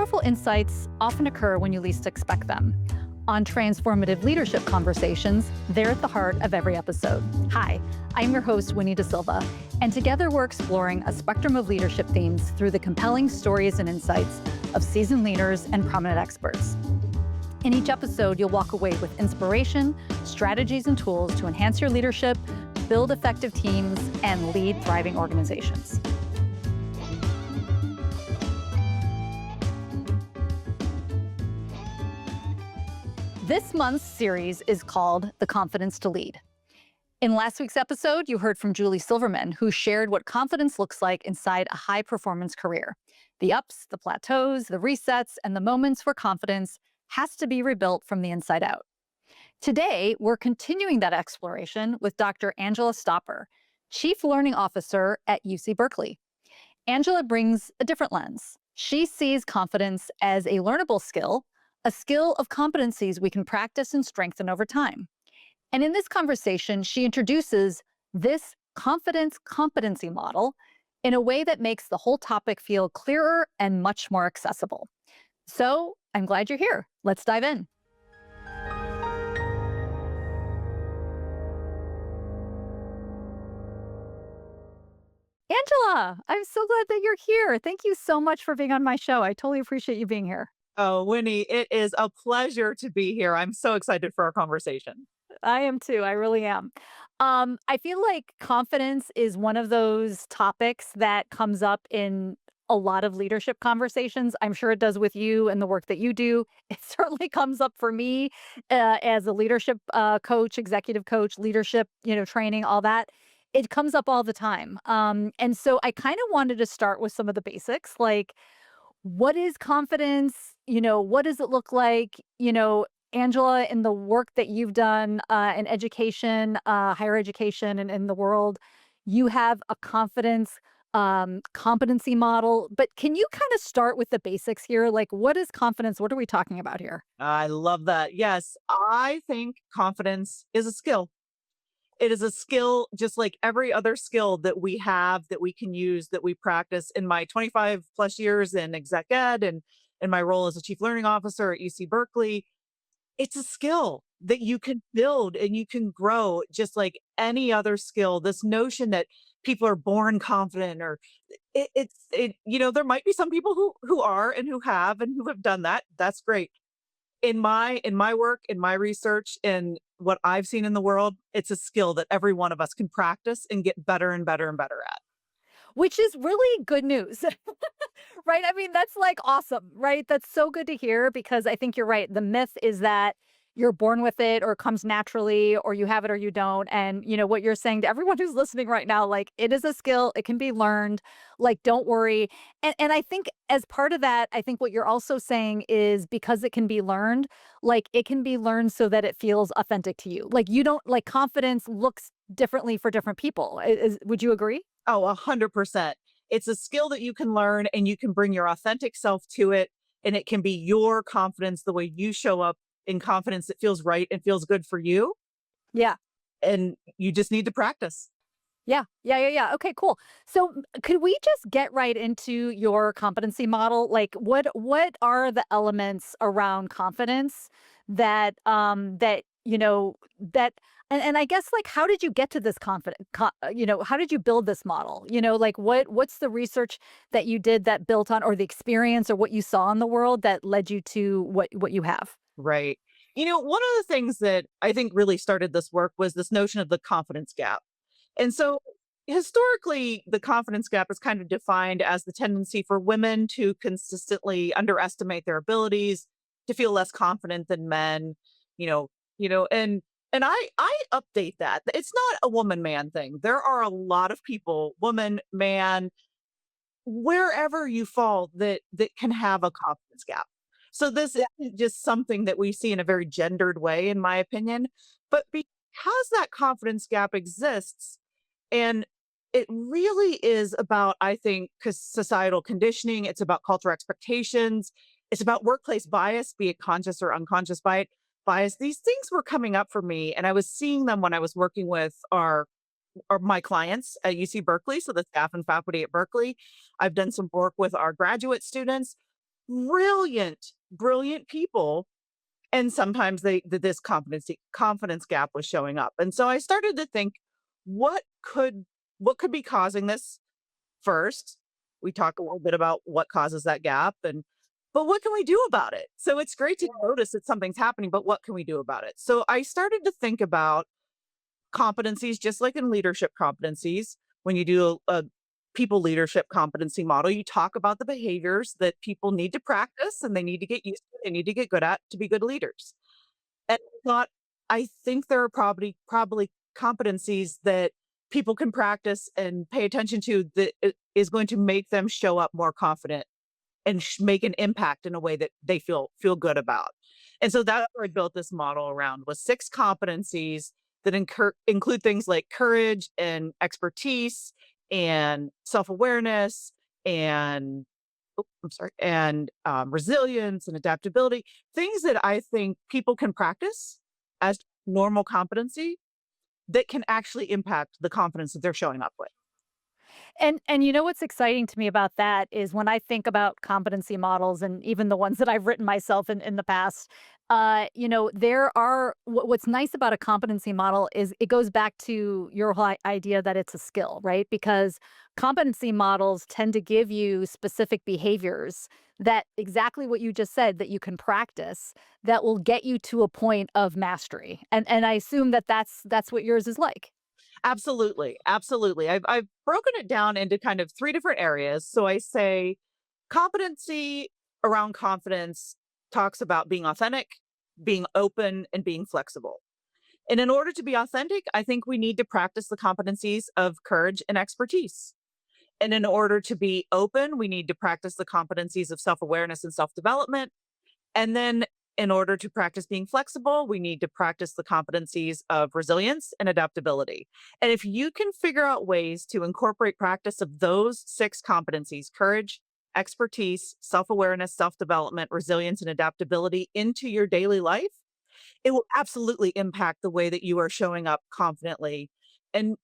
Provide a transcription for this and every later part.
powerful insights often occur when you least expect them. On Transformative Leadership Conversations, they're at the heart of every episode. Hi, I'm your host, Winnie Da Silva, and together we're exploring a spectrum of leadership themes through the compelling stories and insights of seasoned leaders and prominent experts. In each episode, you'll walk away with inspiration, strategies, and tools to enhance your leadership, build effective teams, and lead thriving organizations. This month's series is called The Confidence to Lead. In last week's episode, you heard from Julie Silverman, who shared what confidence looks like inside a high-performance career. The ups, the plateaus, the resets, and the moments where confidence has to be rebuilt from the inside out. Today, we're continuing that exploration with Dr. Angela Stopper, Chief Learning Officer at UC Berkeley. Angela brings a different lens. She sees confidence as a learnable skill, a skill of competencies we can practice and strengthen over time. And in this conversation, she introduces this confidence competency model in a way that makes the whole topic feel clearer and much more accessible. So I'm glad you're here. Let's dive in. Angela, I'm so glad that you're here. Thank you so much for being on my show. I totally appreciate you being here. Oh, Winnie, it is a pleasure to be here. I'm so excited for our conversation. I am too. I really am. I feel like confidence is one of those topics that comes up in a lot of leadership conversations. I'm sure it does with you and the work that you do. It certainly comes up for me as a leadership coach, executive coach, leadership, training, all that. It comes up all the time. And so I kind of wanted to start with some of the basics, like what is confidence? What does it look like? Angela, in the work that you've done in education, higher education, and in the world, you have a confidence competency model. But can you kind of start with the basics here? Like, what is confidence? What are we talking about here? I love that. Yes, I think confidence is a skill. It is a skill just like every other skill that we have, that we can use, that we practice. In my 25 plus years in exec ed and in my role as a chief learning officer at UC Berkeley, it's a skill that you can build and you can grow just like any other skill. This notion that people are born confident or there might be some people who are and who have done that. That's great. In my work, in my research, in what I've seen in the world, it's a skill that every one of us can practice and get better and better and better at. Which is really good news, right? I mean, that's like awesome, right? That's so good to hear because I think you're right. The myth is that you're born with it or it comes naturally or you have it or you don't. And what you're saying to everyone who's listening right now, like it is a skill, it can be learned, like don't worry. And I think as part of that, I think what you're also saying is because it can be learned, like it can be learned so that it feels authentic to you. Like you don't like confidence looks differently for different people. Would you agree? Oh, 100%. It's a skill that you can learn and you can bring your authentic self to it. And it can be your confidence, the way you show up in confidence that feels right and feels good for you. Yeah. And you just need to practice. Yeah. Okay, cool. So could we just get right into your competency model? Like what are the elements around confidence that that and I guess like how did you get to this how did you build this model? Like what's the research that you did that built on or the experience or what you saw in the world that led you to what you have? Right. One of the things that I think really started this work was this notion of the confidence gap. And so historically, the confidence gap is kind of defined as the tendency for women to consistently underestimate their abilities, to feel less confident than men, you know, and I update that. It's not a woman man thing. There are a lot of people, woman, man, wherever you fall that can have a confidence gap. So this isn't just something that we see in a very gendered way, in my opinion, but because that confidence gap exists, and it really is about, I think, because societal conditioning, it's about cultural expectations, it's about workplace bias, be it conscious or unconscious bias. These things were coming up for me, and I was seeing them when I was working with or my clients at UC Berkeley, so the staff and faculty at Berkeley. I've done some work with our graduate students. brilliant, brilliant people. And sometimes this confidence gap was showing up. And so I started to think, what could what could be causing this first? We talk a little bit about what causes that gap, and but what can we do about it? So it's great to notice that something's happening, but what can we do about it? So I started to think about competencies, just like in leadership competencies. When you do a people leadership competency model, you talk about the behaviors that people need to practice and they need to get used to, they need to get good at to be good leaders. And I thought, I think there are probably competencies that people can practice and pay attention to that is going to make them show up more confident and make an impact in a way that they feel good about. And so that's what I built this model around was 6 competencies that include things like courage and expertise and self-awareness and I'm sorry, and resilience and adaptability, things that I think people can practice as normal competency that can actually impact the confidence that they're showing up with. And you know what's exciting to me about that is when I think about competency models and even the ones that I've written myself in the past, there are what's nice about a competency model is it goes back to your whole idea that it's a skill, right? Because competency models tend to give you specific behaviors that exactly what you just said that you can practice that will get you to a point of mastery. And I assume that that's what yours is like. Absolutely, absolutely. I've broken it down into kind of 3 different areas. So I say competency around confidence talks about being authentic, being open, and being flexible. And in order to be authentic, I think we need to practice the competencies of courage and expertise. And in order to be open, we need to practice the competencies of self awareness and self development. And then in order to practice being flexible, we need to practice the competencies of resilience and adaptability. And if you can figure out ways to incorporate practice of those 6 competencies, courage, expertise, self awareness, self development, resilience, and adaptability into your daily life, it will absolutely impact the way that you are showing up confidently. And,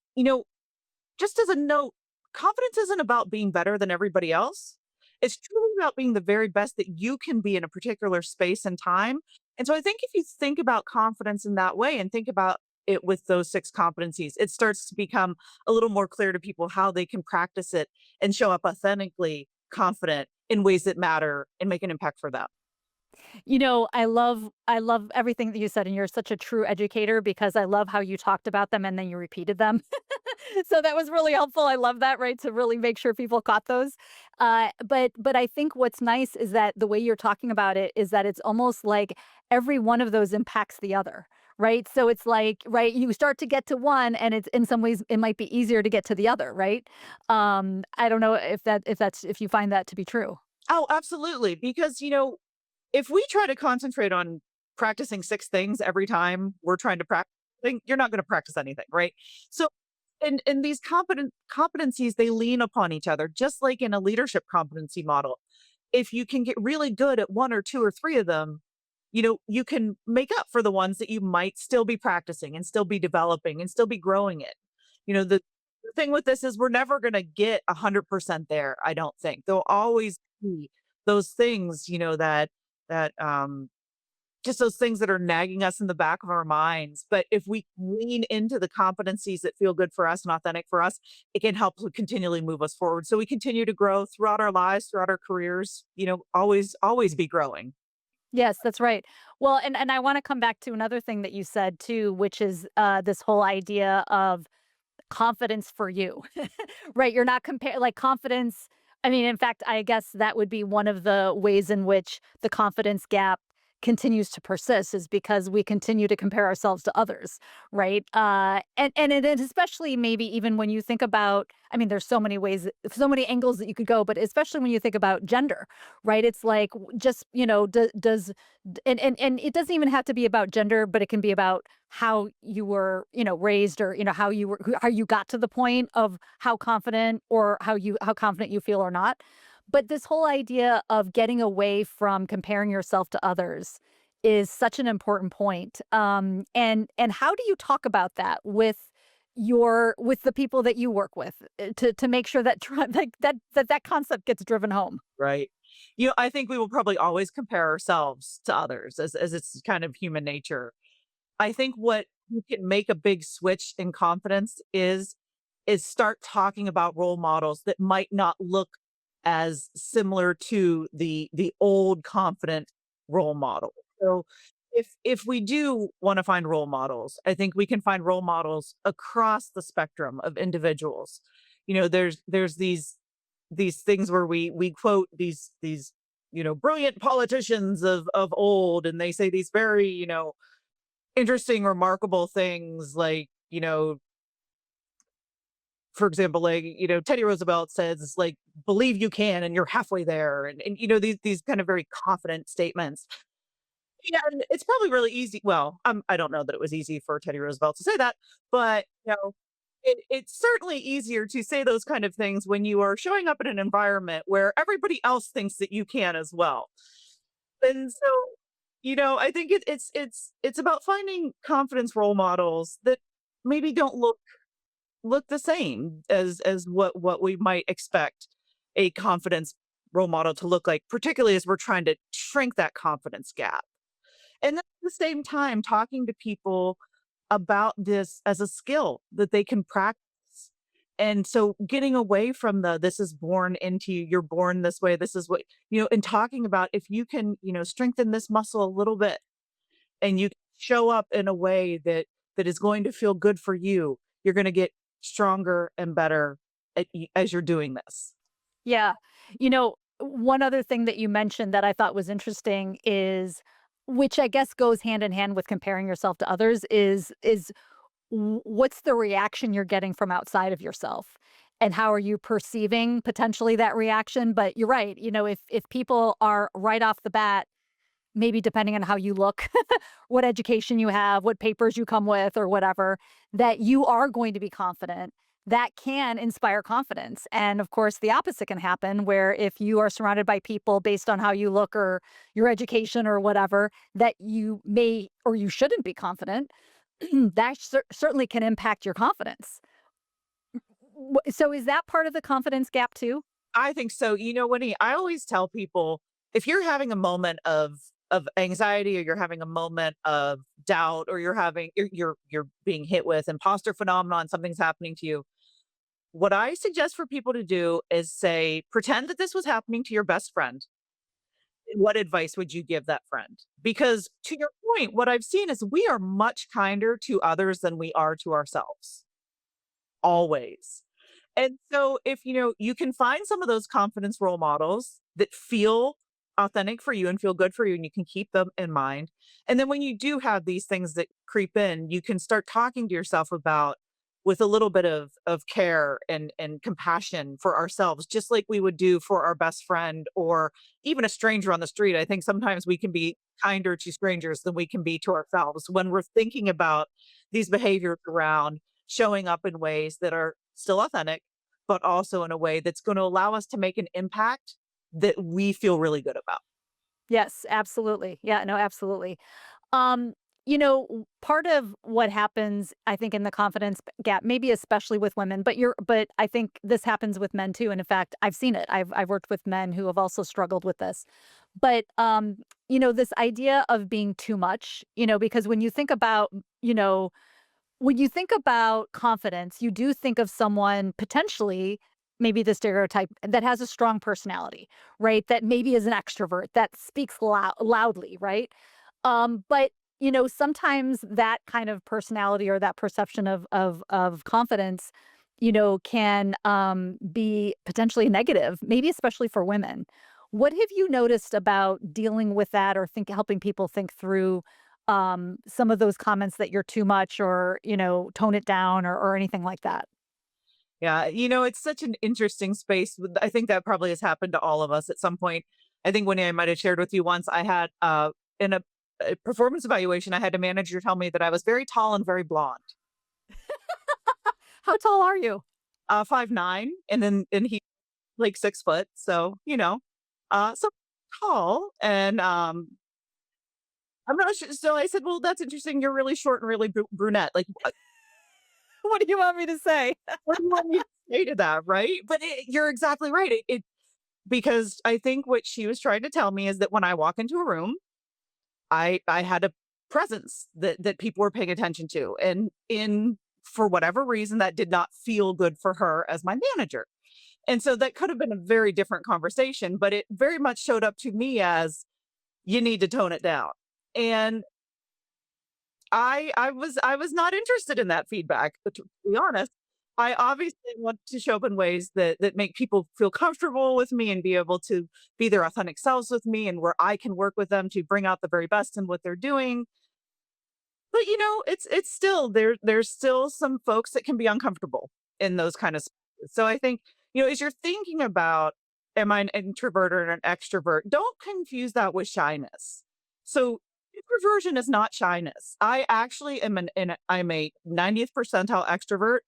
just as a note, confidence isn't about being better than everybody else. It's truly about being the very best that you can be in a particular space and time. And so I think if you think about confidence in that way and think about it with those 6 competencies, it starts to become a little more clear to people how they can practice it and show up authentically confident in ways that matter and make an impact for them. I love everything that you said, and you're such a true educator because I love how you talked about them and then you repeated them. So that was really helpful. I love that, right? To really make sure people caught those. But I think what's nice is that the way you're talking about it is that it's almost like every one of those impacts the other. Right. So it's like, right, you start to get to one and it's in some ways it might be easier to get to the other, right? I don't know if you find that to be true. Oh, absolutely. Because, if we try to concentrate on practicing 6 things every time we're trying to practice, you're not going to practice anything, right? So, and these competencies, they lean upon each other, just like in a leadership competency model. If you can get really good at 1 or 2 or 3 of them, you can make up for the ones that you might still be practicing and still be developing and still be growing it. The thing with this is we're never going to get 100% there, I don't think. There'll always be those things, that just those things that are nagging us in the back of our minds. But if we lean into the competencies that feel good for us and authentic for us, it can help to continually move us forward. So we continue to grow throughout our lives, throughout our careers, always be growing. Yes, that's right. Well, and I want to come back to another thing that you said too, which is this whole idea of confidence for you. Right, you're not compare like confidence. I mean, in fact, I guess that would be one of the ways in which the confidence gap continues to persist is because we continue to compare ourselves to others, right? And it is especially maybe even when you think about, I mean, there's so many ways, so many angles that you could go, but especially when you think about gender, right? It's like just and it doesn't even have to be about gender, but it can be about how you were, raised or, how you got to the point of how confident or how confident you feel or not. But this whole idea of getting away from comparing yourself to others is such an important point. And how do you talk about that with the people that you work with to make sure that like that concept gets driven home? Right. I think we will probably always compare ourselves to others as it's kind of human nature. I think what you can make a big switch in confidence is start talking about role models that might not look as similar to the old confident role model. So if we do want to find role models, I think we can find role models across the spectrum of individuals. There's these things where we quote these brilliant politicians of old, and they say these very interesting, remarkable things like, for example, like, Teddy Roosevelt says, like, believe you can and you're halfway there. And these kind of very confident statements. Yeah, and it's probably really easy. Well, I don't know that it was easy for Teddy Roosevelt to say that, but it's certainly easier to say those kind of things when you are showing up in an environment where everybody else thinks that you can as well. And so, I think it's about finding confidence role models that maybe don't look the same as what we might expect a confidence role model to look like, particularly as we're trying to shrink that confidence gap. And then at the same time, talking to people about this as a skill that they can practice. And so getting away from this is born into you, you're born this way, this is what, and talking about if you can, strengthen this muscle a little bit and you show up in a way that is going to feel good for you, you're going to get stronger and better as you're doing this. Yeah. One other thing that you mentioned that I thought was interesting is, which I guess goes hand in hand with comparing yourself to others, is what's the reaction you're getting from outside of yourself? And how are you perceiving potentially that reaction? But you're right. If people are right off the bat, maybe depending on how you look, what education you have, what papers you come with, or whatever, that you are going to be confident, that can inspire confidence. And of course, the opposite can happen where if you are surrounded by people based on how you look or your education or whatever, that you may or you shouldn't be confident, that certainly can impact your confidence. So is that part of the confidence gap too? I think so. I always tell people, if you're having a moment of anxiety, or you're having a moment of doubt, or you're being hit with imposter phenomenon, something's happening to you. What I suggest for people to do is say, pretend that this was happening to your best friend. What advice would you give that friend? Because to your point, what I've seen is we are much kinder to others than we are to ourselves. Always. And so if you can find some of those confidence role models that feel authentic for you and feel good for you, and you can keep them in mind. And then when you do have these things that creep in, you can start talking to yourself about, with a little bit of care and compassion for ourselves, just like we would do for our best friend or even a stranger on the street. I think sometimes we can be kinder to strangers than we can be to ourselves when we're thinking about these behaviors around showing up in ways that are still authentic, but also in a way that's going to allow us to make an impact that we feel really good about. Yes, absolutely. Yeah, no, absolutely. Um, Part of what happens, I think, in the confidence gap, maybe especially with women, but I think this happens with men too. And in fact, I've seen it. I've worked with men who have also struggled with this. But this idea of being too much, because when you think about confidence, you do think of someone potentially, maybe the stereotype that has a strong personality, right? That maybe is an extrovert that speaks loudly, right? But sometimes that kind of personality or that perception of confidence, can be potentially negative, maybe especially for women. What have you noticed about dealing with that, or helping people think through some of those comments that you're too much, or tone it down, or anything like that? Yeah, it's such an interesting space. I think that probably has happened to all of us at some point. I think, Winnie, I might have shared with you once, I had in a performance evaluation, I had a manager tell me that I was very tall and very blonde. How tall are you? 5'9", and he like 6 foot. So, so tall. And I'm not sure. So I said, well, that's interesting. You're really short and really brunette. Like, What do you want me to say? what do you want me to say to that? Right. But you're exactly right. because I think what she was trying to tell me is that when I walk into a room, I had a presence that people were paying attention to, and in for whatever reason, that did not feel good for her as my manager. And so that could have been a very different conversation, but it very much showed up to me as, "You need to tone it down." And I was not interested in that feedback, but to be honest, I obviously want to show up in ways that make people feel comfortable with me and be able to be their authentic selves with me, and where I can work with them to bring out the very best in what they're doing. But, it's still there's still some folks that can be uncomfortable in those kind of spaces. So I think, as you're thinking about, am I an introvert or an extrovert, don't confuse that with shyness. So introversion is not shyness. I actually I'm a 90th percentile extrovert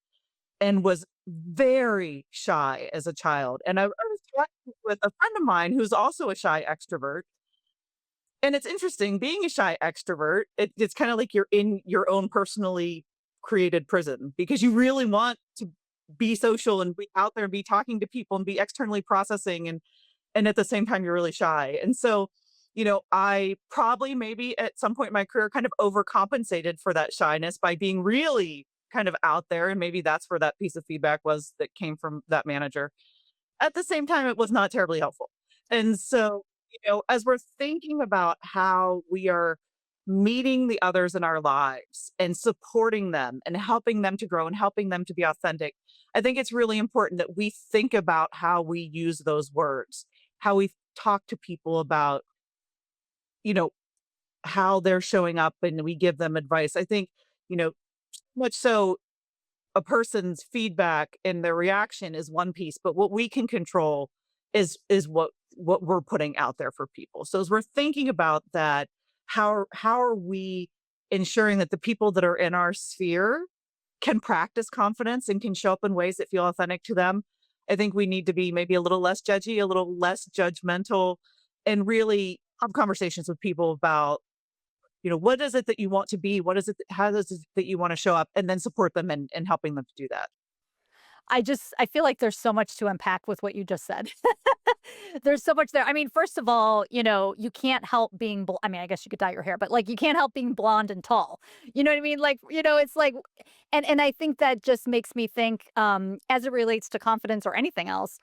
and was very shy as a child. And I was talking with a friend of mine who's also a shy extrovert, and it's interesting being a shy extrovert, it's kind of like you're in your own personally created prison, because you really want to be social and be out there and be talking to people and be externally processing, and at the same time you're really shy. And so, I probably maybe at some point in my career kind of overcompensated for that shyness by being really kind of out there, and maybe that's where that piece of feedback was that came from that manager. At the same time, it was not terribly helpful. And so, as we're thinking about how we are meeting the others in our lives and supporting them and helping them to grow and helping them to be authentic, I think it's really important that we think about how we use those words, how we talk to people about, you know, how they're showing up, and we give them advice. I think, much so a person's feedback and their reaction is one piece, but what we can control is what we're putting out there for people. So as we're thinking about that, how are we ensuring that the people that are in our sphere can practice confidence and can show up in ways that feel authentic to them? I think we need to be maybe a little less judgy, a little less judgmental, and really have conversations with people about, what is it that you want to be? What is it? How is it that you want to show up? And then support them in helping them to do that. I feel like there's so much to unpack with what you just said. There's so much there. I mean, first of all, you can't help being I mean, I guess you could dye your hair, but, like, you can't help being blonde and tall. You know what I mean? Like, it's like, and I think that just makes me think, as it relates to confidence or anything else,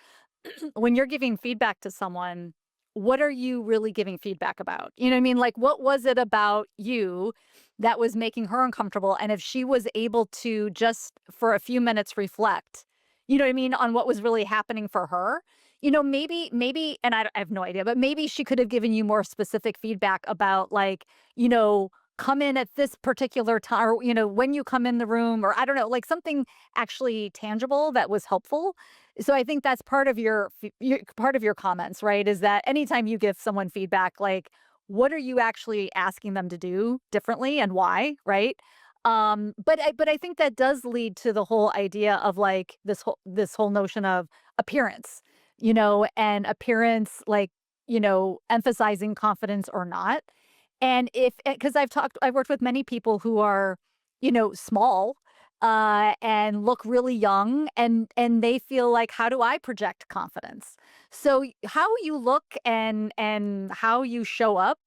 when you're giving feedback to someone, what are you really giving feedback about? You know what I mean? Like, what was it about you that was making her uncomfortable? And if she was able to just for a few minutes reflect, you know what I mean, on what was really happening for her, maybe, and I have no idea, but maybe she could have given you more specific feedback about, like, come in at this particular time, or, when you come in the room, or I don't know, like something actually tangible that was helpful. So I think that's part of your comments, right? Is that anytime you give someone feedback, like, what are you actually asking them to do differently and why, right? But I think that does lead to the whole idea of, like, this whole notion of appearance, and appearance, like, emphasizing confidence or not. And if because I've worked with many people who are, small, and look really young, and they feel like, how do I project confidence? So how you look and how you show up,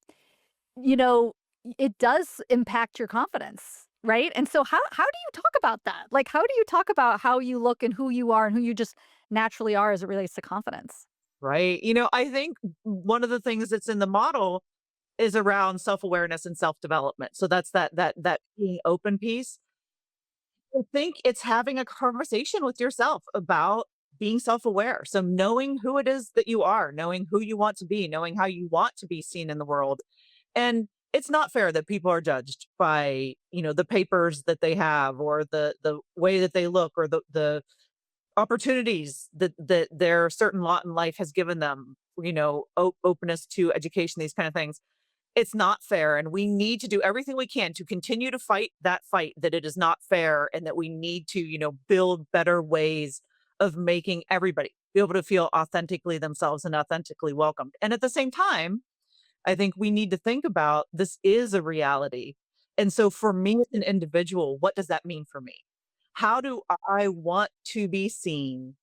you know, it does impact your confidence, right? And so how do you talk about that? Like, how do you talk about how you look and who you are and who you just naturally are as it relates to confidence? Right. I think one of the things that's in the model is around self-awareness and self-development. So that's that being open piece. I think it's having a conversation with yourself about being self-aware. So knowing who it is that you are, knowing who you want to be, knowing how you want to be seen in the world. And it's not fair that people are judged by, the papers that they have, or the way that they look, or the opportunities that their certain lot in life has given them, openness to education, these kind of things. It's not fair, and we need to do everything we can to continue to fight that fight, that it is not fair, and that we need to, build better ways of making everybody be able to feel authentically themselves and authentically welcomed. And at the same time, I think we need to think about, this is a reality. And so for me as an individual, what does that mean for me? How do I want to be seen?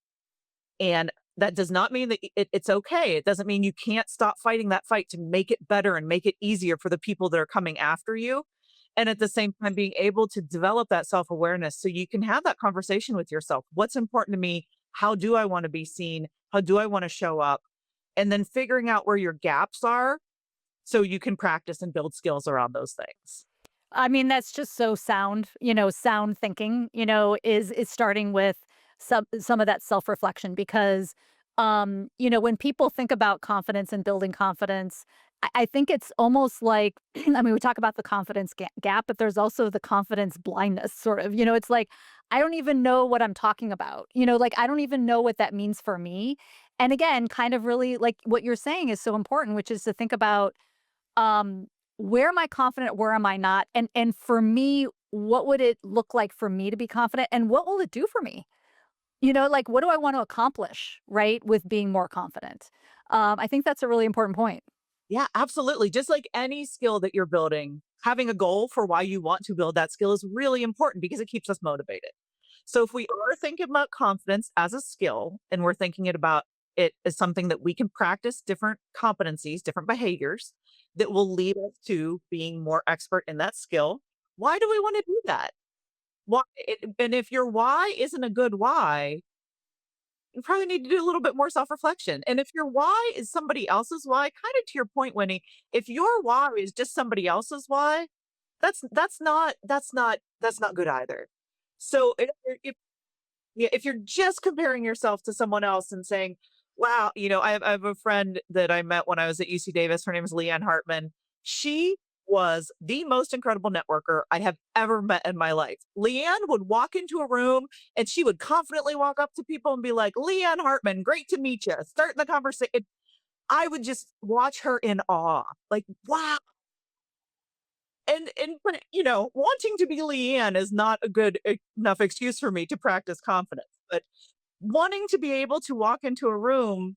And That does not mean that it's okay. It doesn't mean you can't stop fighting that fight to make it better and make it easier for the people that are coming after you. And at the same time, being able to develop that self awareness so you can have that conversation with yourself. What's important to me? How do I want to be seen? How do I want to show up? And then figuring out where your gaps are so you can practice and build skills around those things. I mean, that's just so sound, sound thinking, is starting with some of that self-reflection because when people think about confidence and building confidence, I think it's almost like I mean, we talk about the confidence gap, but there's also the confidence blindness sort of. It's like I don't even know what I'm talking about. Like I don't even know what that means for me. And again, kind of really like what you're saying is so important, which is to think about um, where am I confident, where am I not? And for me, what would it look like for me to be confident and what will it do for me? Like what do I want to accomplish, right? With being more confident. I think that's a really important point. Yeah, absolutely. Just like any skill that you're building, having a goal for why you want to build that skill is really important because it keeps us motivated. So if we are thinking about confidence as a skill and we're thinking about it as something that we can practice different competencies, different behaviors that will lead us to being more expert in that skill, why do we want to do that? And if your why isn't a good why, you probably need to do a little bit more self-reflection. And if your why is somebody else's why, kind of to your point, Winnie, if your why is just somebody else's why, that's not good either. So if you're just comparing yourself to someone else and saying, wow, I have a friend that I met when I was at UC Davis. Her name is Leanne Hartman. She was the most incredible networker I have ever met in my life. Leanne would walk into a room and she would confidently walk up to people and be like, Leanne Hartman, great to meet you. Start the conversation. I would just watch her in awe. Like, wow. And but wanting to be Leanne is not a good enough excuse for me to practice confidence. But wanting to be able to walk into a room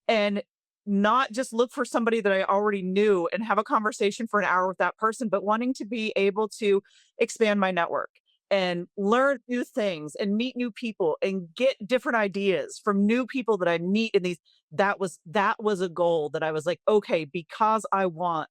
and not just look for somebody that I already knew and have a conversation for an hour with that person, but wanting to be able to expand my network and learn new things and meet new people and get different ideas from new people that I meet in these. That was a goal that I was like, okay, because I want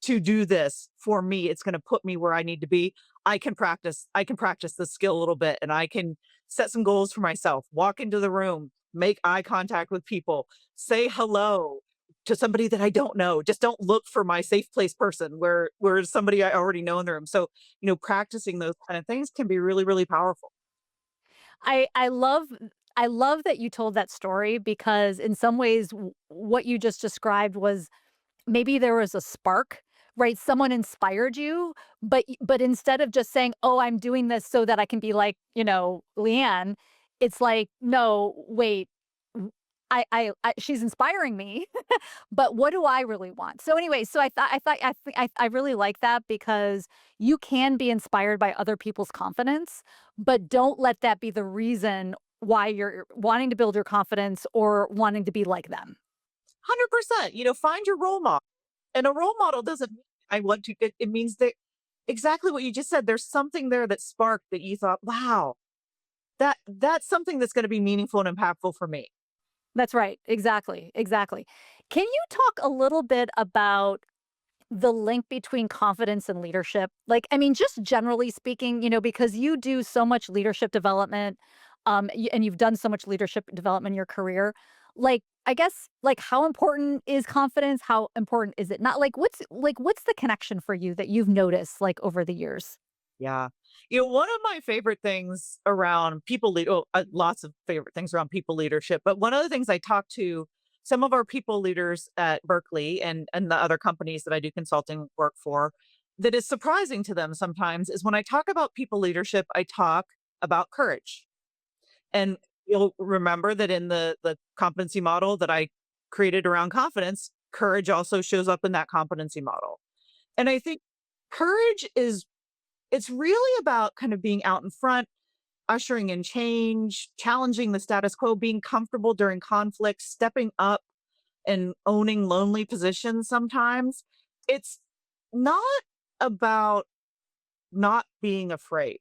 to do this for me, it's going to put me where I need to be. I can practice the skill a little bit and I can set some goals for myself, walk into the room, make eye contact with people, say hello to somebody that I don't know. Just don't look for my safe place person where somebody I already know in the room. So, practicing those kind of things can be really, really powerful. I love that you told that story because in some ways what you just described was maybe there was a spark, right? Someone inspired you, but instead of just saying, "Oh, I'm doing this so that I can be like, Leanne," it's like, "No, wait, she's inspiring me, but what do I really want?" So anyway, so I really like that because you can be inspired by other people's confidence, but don't let that be the reason why you're wanting to build your confidence or wanting to be like them. 100%. Find your role model. And a role model doesn't mean I want to, it means that exactly what you just said. There's something there that sparked that you thought, wow, that's something that's going to be meaningful and impactful for me. That's right. Exactly. Exactly. Can you talk a little bit about the link between confidence and leadership? Like, I mean, just generally speaking, because you do so much leadership development, and you've done so much leadership development in your career. Like, I guess, like, how important is confidence? How important is it not? What's the connection for you that you've noticed like over the years? Yeah. One of my favorite things around lots of favorite things around people leadership, but one of the things I talk to some of our people leaders at Berkeley and the other companies that I do consulting work for that is surprising to them sometimes is when I talk about people leadership, I talk about courage. And you'll remember that in the competency model that I created around confidence, courage also shows up in that competency model. And I think courage is it's really about kind of being out in front, ushering in change, challenging the status quo, being comfortable during conflict, stepping up and owning lonely positions sometimes. It's not about not being afraid.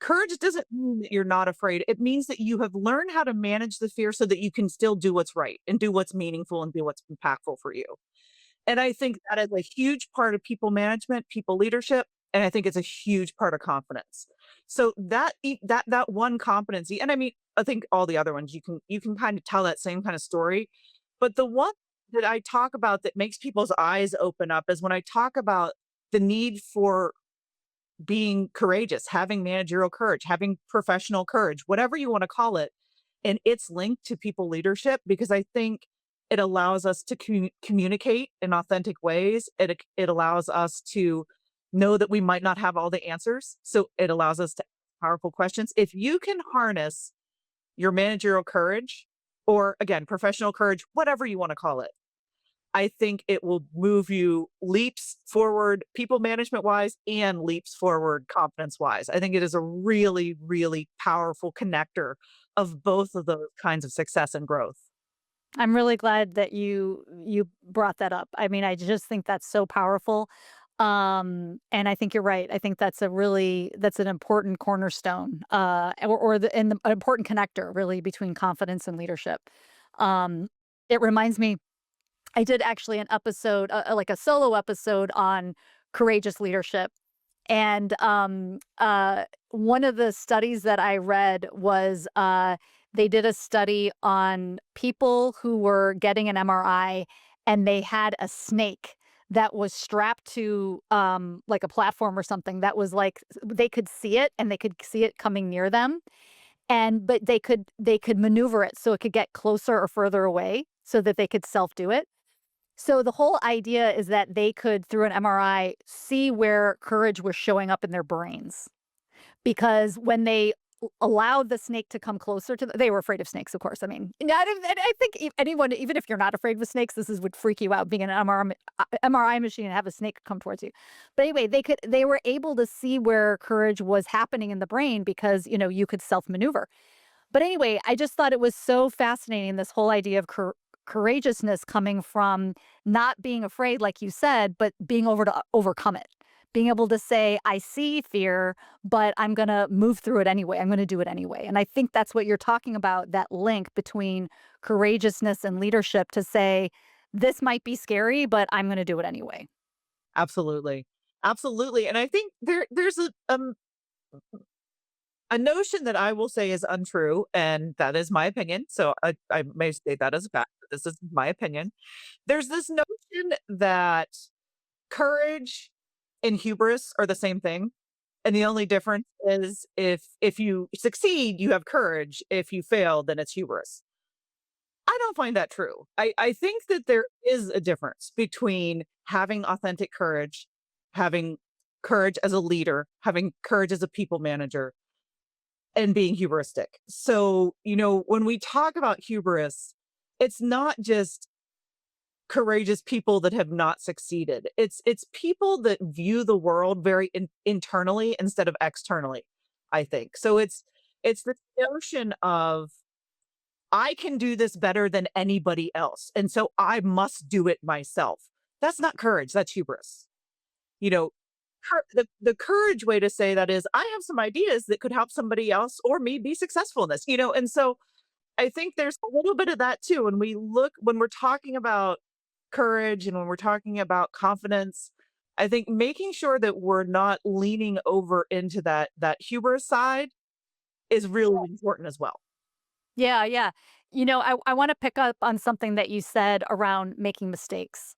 Courage doesn't mean that you're not afraid. It means that you have learned how to manage the fear so that you can still do what's right and do what's meaningful and do what's impactful for you. And I think that is a huge part of people management, people leadership, and I think it's a huge part of confidence. So that one competency, and I mean, I think all the other ones you can kind of tell that same kind of story, but the one that I talk about that makes people's eyes open up is when I talk about the need for being courageous, having managerial courage, having professional courage, whatever you want to call it. And it's linked to people leadership because I think it allows us to communicate in authentic ways. It allows us to know that we might not have all the answers. So it allows us to ask powerful questions. If you can harness your managerial courage, or again, professional courage, whatever you want to call it, I think it will move you leaps forward, people management wise, and leaps forward confidence wise. I think it is a really, really powerful connector of both of those kinds of success and growth. I'm really glad that you brought that up. I mean, I just think that's so powerful. And I think you're right. I think that's an important cornerstone, an important connector really between confidence and leadership. Um, it reminds me, I did actually an episode, like a solo episode on courageous leadership. And one of the studies that I read was they did a study on people who were getting an MRI, and they had a snake that was strapped to like a platform or something that was like they could see it, and they could see it coming near them, and but they could maneuver it so it could get closer or further away so that they could self do it. So the whole idea is that they could, through an MRI, see where courage was showing up in their brains. Because when they allowed the snake to come closer to they were afraid of snakes, of course. I mean, I think anyone, even if you're not afraid of snakes, would freak you out being in an MRI machine and have a snake come towards you. But anyway, they were able to see where courage was happening in the brain because, you could self maneuver. But anyway, I just thought it was so fascinating, this whole idea of courageousness coming from not being afraid, like you said, but being over to overcome it. Being able to say, I see fear, but I'm going to move through it anyway. I'm going to do it anyway. And I think that's what you're talking about, that link between courageousness and leadership to say, this might be scary, but I'm going to do it anyway. Absolutely. Absolutely. And I think there's a notion that I will say is untrue, and that is my opinion. So I may state that as a fact. But this is my opinion. There's this notion that courage and hubris are the same thing. And the only difference is if you succeed, you have courage. If you fail, then it's hubris. I don't find that true. I think that there is a difference between having authentic courage, having courage as a leader, having courage as a people manager, and being hubristic. So, when we talk about hubris, it's not just courageous people that have not succeeded. It's people that view the world very internally instead of externally, I think. So it's the notion of I can do this better than anybody else, and so I must do it myself. That's not courage, that's hubris. You know, the courage way to say that is I have some ideas that could help somebody else or me be successful in this, and so I think there's a little bit of that too. When we're talking about courage and when we're talking about confidence, I think making sure that we're not leaning over into that hubris side is really important as well. Yeah, yeah. I want to pick up on something that you said around making mistakes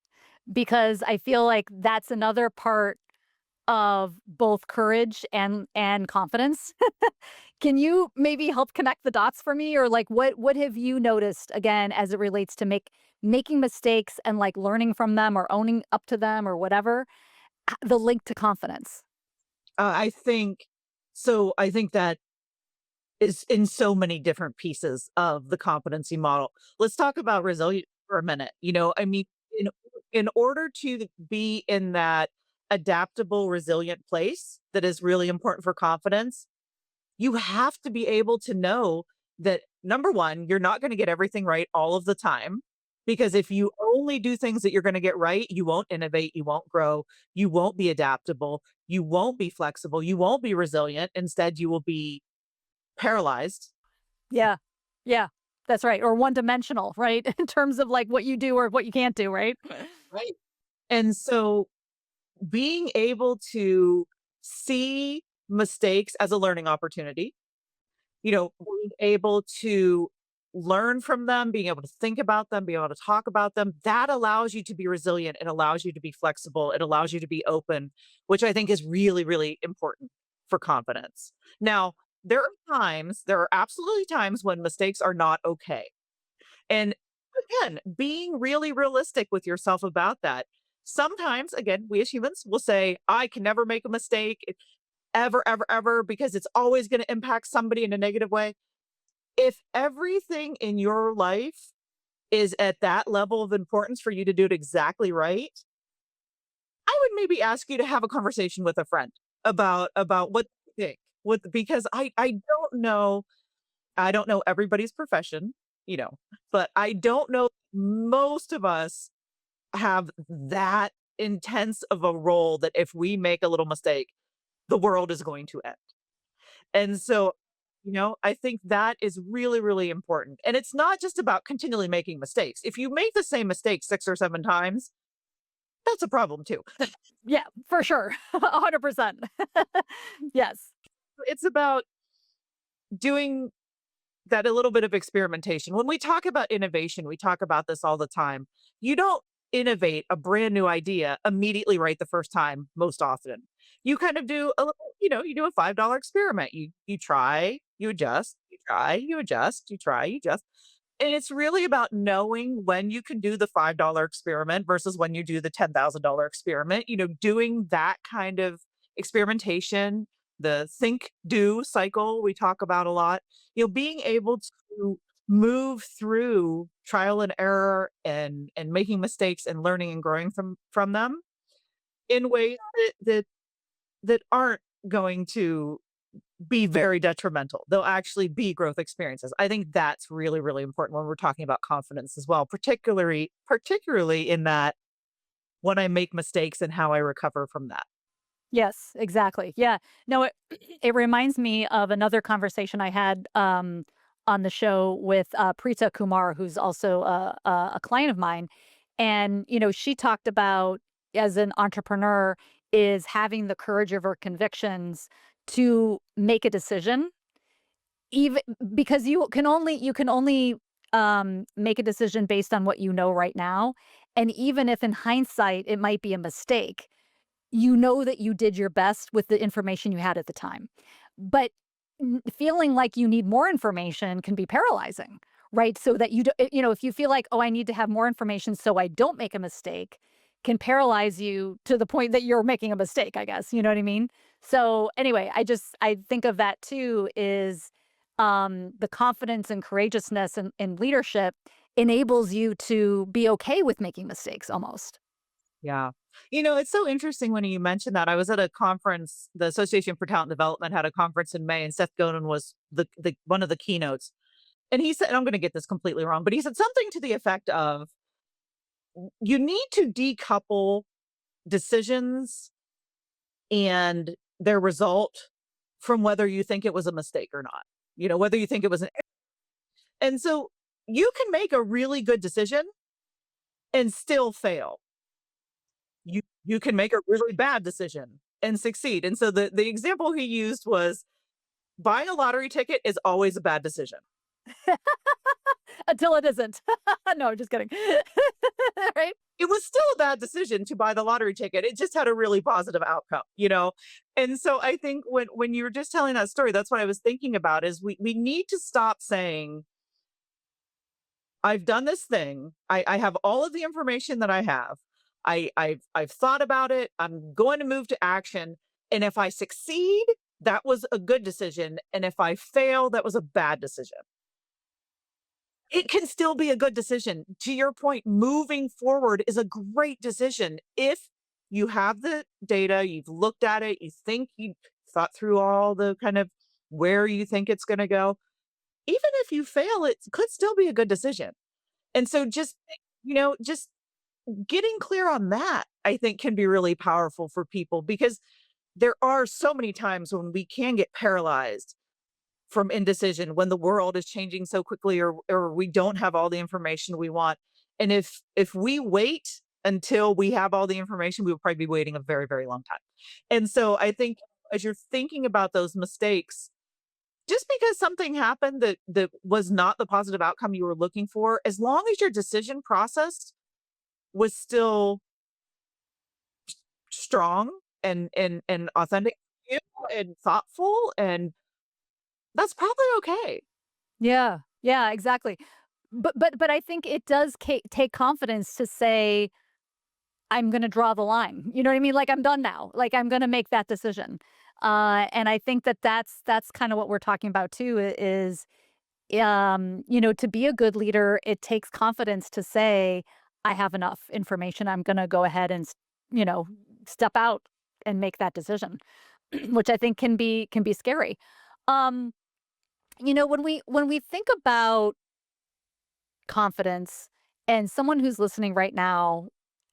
because I feel like that's another part of both courage and confidence. Can you maybe help connect the dots for me, or like what have you noticed again as it relates to making mistakes and like learning from them or owning up to them or whatever, the link to confidence? I think so. I think that is in so many different pieces of the competency model. Let's talk about resilience for a minute. I mean, in in order to be in that adaptable, resilient place that is really important for confidence, you have to be able to know that number one, you're not going to get everything right all of the time. Because if you only do things that you're going to get right, you won't innovate, you won't grow, you won't be adaptable, you won't be flexible, you won't be resilient. Instead, you will be paralyzed. Yeah. Yeah. That's right. Or one dimensional, right? In terms of like what you do or what you can't do, right? Right. And so being able to see mistakes as a learning opportunity, being able to learn from them, being able to think about them, being able to talk about them, that allows you to be resilient. It allows you to be flexible. It allows you to be open, which I think is really, really important for confidence. Now, there are absolutely times when mistakes are not okay. And again, being really realistic with yourself about that. Sometimes, again, we as humans will say, I can never make a mistake ever, ever, ever, because it's always going to impact somebody in a negative way. If everything in your life is at that level of importance for you to do it exactly right, I would maybe ask you to have a conversation with a friend about what you think. Because I don't know everybody's profession, you know, but I don't know most of us have that intense of a role that if we make a little mistake, the world is going to end. And so, I think that is really, really important. And it's not just about continually making mistakes. If you make the same mistake 6 or 7 times, that's a problem too. Yeah, for sure. 100%. Yes. It's about doing that a little bit of experimentation. When we talk about innovation, we talk about this all the time. You don't innovate a brand new idea immediately right the first time most often. You kind of do a little, you do a $5 experiment. You try, you adjust, you try, you adjust, you try, you adjust. And it's really about knowing when you can do the $5 experiment versus when you do the $10,000 experiment, doing that kind of experimentation, the think do cycle we talk about a lot, being able to move through trial and error and making mistakes and learning and growing from them in ways that aren't going to be very detrimental. They'll actually be growth experiences. I think that's really, really important when we're talking about confidence as well, particularly in that when I make mistakes and how I recover from that. Yes, exactly. Yeah. No, it reminds me of another conversation I had on the show with Preeta Kumar, who's also a client of mine. And, she talked about as an entrepreneur is having the courage of her convictions to make a decision, even because you can only make a decision based on what you know right now. And even if in hindsight it might be a mistake, you know that you did your best with the information you had at the time. But feeling like you need more information can be paralyzing, right? So that if you feel like, oh, I need to have more information so I don't make a mistake, can paralyze you to the point that you're making a mistake, I guess. You know what I mean? So anyway, I think of that too is the confidence and courageousness and leadership enables you to be okay with making mistakes almost. Yeah. It's so interesting when you mentioned that. I was at a conference, the Association for Talent Development had a conference in May, and Seth Godin was the one of the keynotes. And he said, and I'm going to get this completely wrong, but he said something to the effect of you need to decouple decisions and their result from whether you think it was a mistake or not. Whether you think it was an and so you can make a really good decision and still fail. You can make a really bad decision and succeed. And so the example he used was buying a lottery ticket is always a bad decision. Until it isn't. No, I'm just kidding. Right? It was still a bad decision to buy the lottery ticket. It just had a really positive outcome. And so I think when you were just telling that story, that's what I was thinking about is we need to stop saying, I've done this thing. I have all of the information that I have. I've thought about it. I'm going to move to action. And if I succeed, that was a good decision. And if I fail, that was a bad decision. It can still be a good decision. To your point, moving forward is a great decision. If you have the data, you've looked at it, you think you thought through all the kind of where you think it's going to go, even if you fail, it could still be a good decision. And so just just getting clear on that, I think can be really powerful for people because there are so many times when we can get paralyzed from indecision when the world is changing so quickly or we don't have all the information we want. And if we wait until we have all the information, we will probably be waiting a very, very long time. And so I think as you're thinking about those mistakes, just because something happened that was not the positive outcome you were looking for, as long as your decision process was still strong and authentic and thoughtful, and that's probably okay. Yeah. Yeah, exactly. But I think it does take confidence to say, I'm gonna draw the line. You know what I mean? Like, I'm done now. Like, I'm gonna make that decision. And I think that that's kind of what we're talking about too, is, to be a good leader, it takes confidence to say, I have enough information. I'm gonna go ahead and, you know, step out and make that decision, which I think can be scary. Um, when we think about confidence and someone who's listening right now,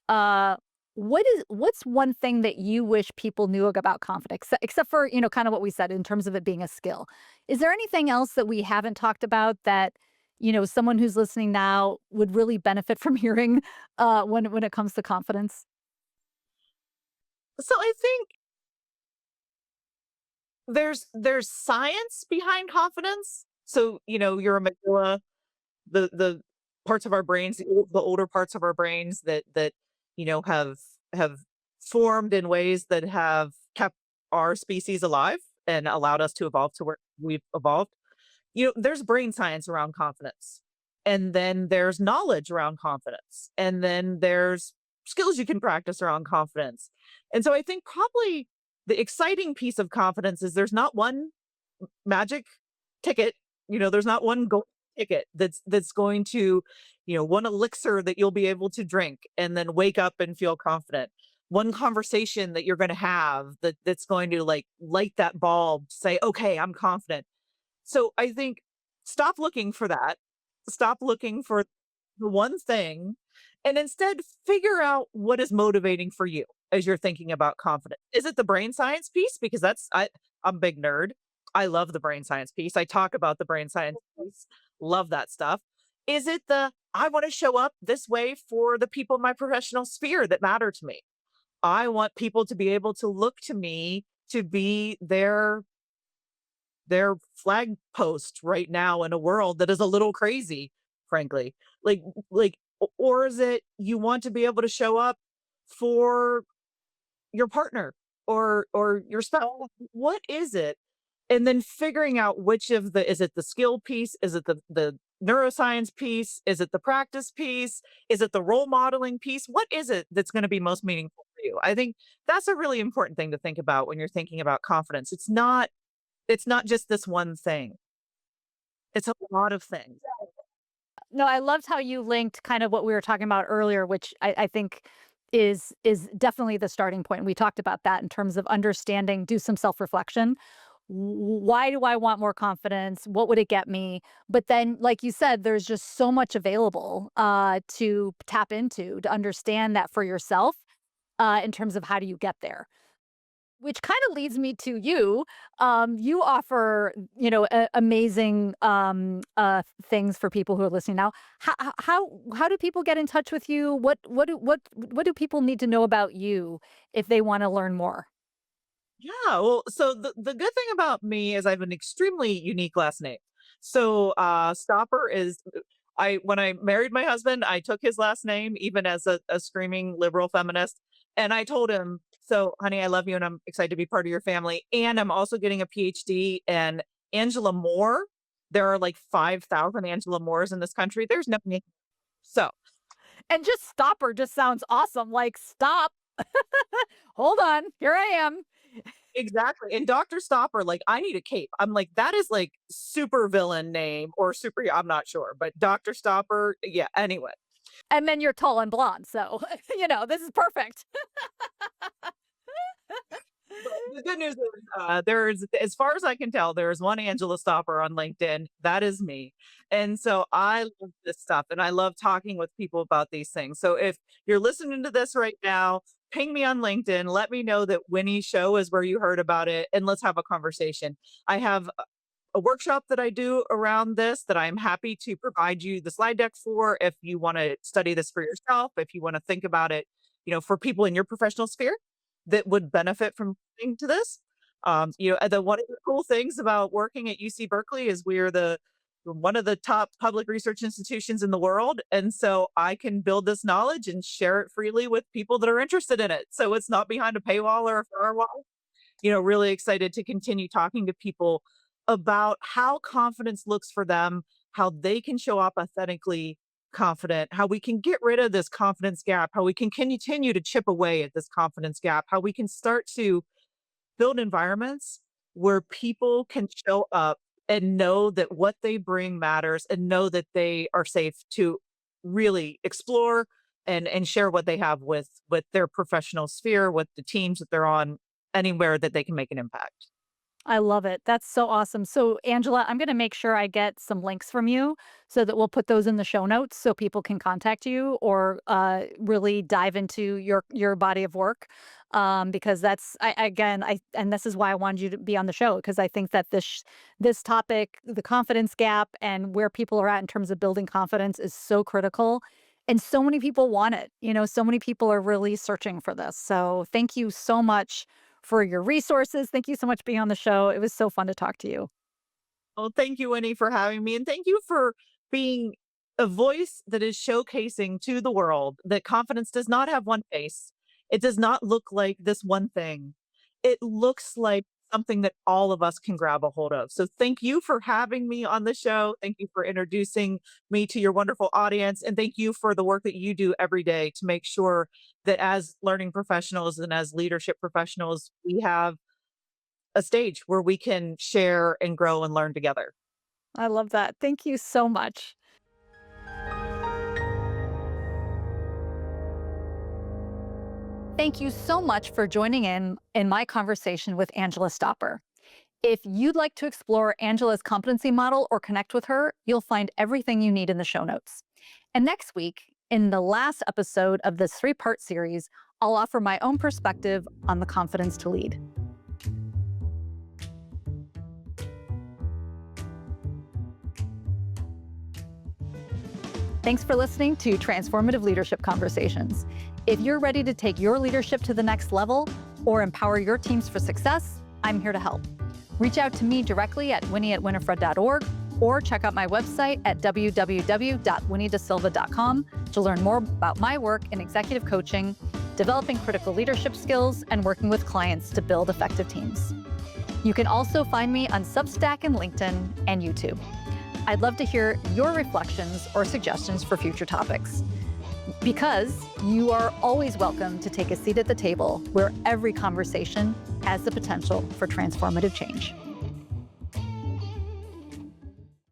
uh what's one thing that you wish people knew about confidence, except for, kind of what we said in terms of it being a skill? Is there anything else that we haven't talked about that, someone who's listening now would really benefit from hearing, when it comes to confidence? So I think there's science behind confidence. So, your amygdala, the parts of our brains, the older parts of our brains that have formed in ways that have kept our species alive and allowed us to evolve to where we've evolved. There's brain science around confidence. And then there's knowledge around confidence. And then there's skills you can practice around confidence. And so I think probably the exciting piece of confidence is there's not one magic ticket. There's not one gold ticket that's going to, one elixir that you'll be able to drink and then wake up and feel confident. One conversation that you're going to have that's going to like light that bulb, say, okay, I'm confident. So I think stop looking for that. Stop looking for the one thing and instead figure out what is motivating for you as you're thinking about confidence. Is it the brain science piece? Because I'm a big nerd. I love the brain science piece. I talk about the brain science piece. Love that stuff. Is it the I want to show up this way for the people in my professional sphere that matter to me? I want people to be able to look to me to be their flag post right now in a world that is a little crazy, frankly. Or is it you want to be able to show up for your partner or your spouse? What is it? And then figuring out which of the is it the skill piece? Is it the neuroscience piece? Is it the practice piece? Is it the role modeling piece? What is it that's going to be most meaningful for you? I think that's a really important thing to think about when you're thinking about confidence. It's not just this one thing. It's a lot of things. No, I loved how you linked kind of what we were talking about earlier, which I think is definitely the starting point. We talked about that in terms of understanding, do some self-reflection. Why do I want more confidence? What would it get me? But then, like you said, there's just so much available to tap into to understand that for yourself, in terms of how do you get there. Which kind of leads me to you. You offer, amazing things for people who are listening now. How do people get in touch with you? What do people need to know about you if they want to learn more? Yeah, well, so the good thing about me is I have an extremely unique last name. So, Stopper is I when I married my husband, I took his last name even as a screaming liberal feminist, and I told him, "So, honey, I love you and I'm excited to be part of your family, and I'm also getting a PhD and Angela Moore, there are like 5,000 Angela Moores in this country. There's no me." So, And just stopper just sounds awesome. Like, stop. Hold on. Here I am. exactly, and Doctor Stopper, like, I need a cape. I'm like, that is, like, super villain name or super I'm not sure, but Doctor Stopper, yeah, anyway. And then you're tall and blonde. So, this is perfect. But the good news is, there's, as far as I can tell, there's one Angela Stopper on LinkedIn. That is me. And so I love this stuff and I love talking with people about these things. So if you're listening to this right now, ping me on LinkedIn. Let me know that Winnie's show is where you heard about it and let's have a conversation. I have a workshop that I do around this that I'm happy to provide you the slide deck for if you want to study this for yourself, if you want to think about it, for people in your professional sphere that would benefit from listening to this. The one of the cool things about working at UC Berkeley is we're the one of the top public research institutions in the world. And so I can build this knowledge and share it freely with people that are interested in it. So it's not behind a paywall or a firewall. Really excited to continue talking to people about how confidence looks for them, how they can show up authentically confident, how we can get rid of this confidence gap, how we can continue to chip away at this confidence gap, how we can start to build environments where people can show up and know that what they bring matters and know that they are safe to really explore and share what they have with their professional sphere, with the teams that they're on, anywhere that they can make an impact. I love it. That's so awesome. So, Angela, I'm going to make sure I get some links from you so that we'll put those in the show notes so people can contact you or really dive into your body of work. Because that's and this is why I wanted you to be on the show because I think that this topic, the confidence gap, and where people are at in terms of building confidence, is so critical. And so many people want it. So many people are really searching for this. So, thank you so much for your resources. Thank you so much for being on the show. It was so fun to talk to you. Well, thank you, Winnie, for having me. And thank you for being a voice that is showcasing to the world that confidence does not have one face. It does not look like this one thing. It looks like something that all of us can grab a hold of. So thank you for having me on the show. Thank you for introducing me to your wonderful audience. And thank you for the work that you do every day to make sure that as learning professionals and as leadership professionals, we have a stage where we can share and grow and learn together. I love that. Thank you so much. Thank you so much for joining in my conversation with Angela Stopper. If you'd like to explore Angela's competency model or connect with her, you'll find everything you need in the show notes. And next week, in the last episode of this 3-part series, I'll offer my own perspective on the confidence to lead. Thanks for listening to Transformative Leadership Conversations. If you're ready to take your leadership to the next level or empower your teams for success, I'm here to help. Reach out to me directly at winnie@winifred.org or check out my website at www.winniedasilva.com to learn more about my work in executive coaching, developing critical leadership skills, and working with clients to build effective teams. You can also find me on Substack and LinkedIn and YouTube. I'd love to hear your reflections or suggestions for future topics. Because you are always welcome to take a seat at the table where every conversation has the potential for transformative change.